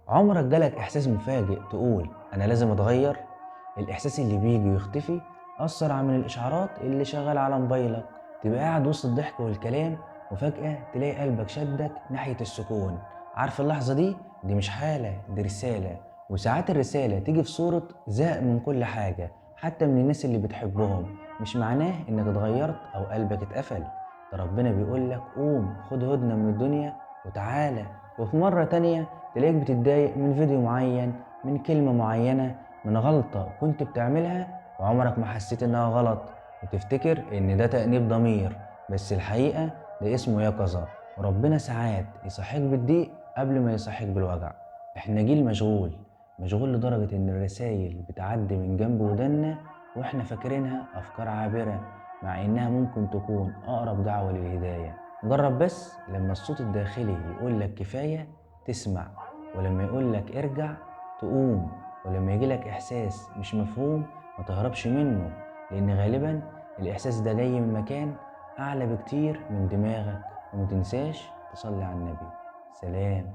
عمرك جالك إحساس مفاجئ تقول أنا لازم أتغير؟ الإحساس اللي بيجي ويختفي أسرع من الإشعارات اللي شغالة على موبايلك. تبقى قاعد وسط الضحك والكلام وفجأة تلاقي قلبك شدك ناحية السكون. عارف اللحظة دي؟ دي مش حالة، دي رسالة. وساعات الرسالة تيجي في صورة زهق من كل حاجة، حتى من الناس اللي بتحبهم. مش معناه إنك اتغيرت أو قلبك اتقفل، ده ربنا بيقولك قوم خد هدنة من الدنيا وتعالى. وفي مرة تانية تلاقيك بتتضايق من فيديو معين، من كلمة معينة، من غلطة كنت بتعملها وعمرك ما حسيت إنها غلط، وتفتكر إن ده تأنيب ضمير. بس الحقيقة ده اسمه يقظة، وربنا ساعات يصحيك بالضيق قبل ما يصحيك بالوجع. إحنا جيل مشغول، مشغول لدرجة إن الرسايل بتعدي من جنب ودنا وإحنا فاكرينها أفكار عابرة، مع إنها ممكن تكون أقرب دعوة للهداية. جرب بس لما الصوت الداخلي يقولك كفاية تسمع، ولما يقولك ارجع تقوم، ولما يجيلك إحساس مش مفهوم ما تهربش منه، لأن غالبا الإحساس ده جاي من مكان أعلى بكتير من دماغك. ومتنساش تصلي على النبي. سلام.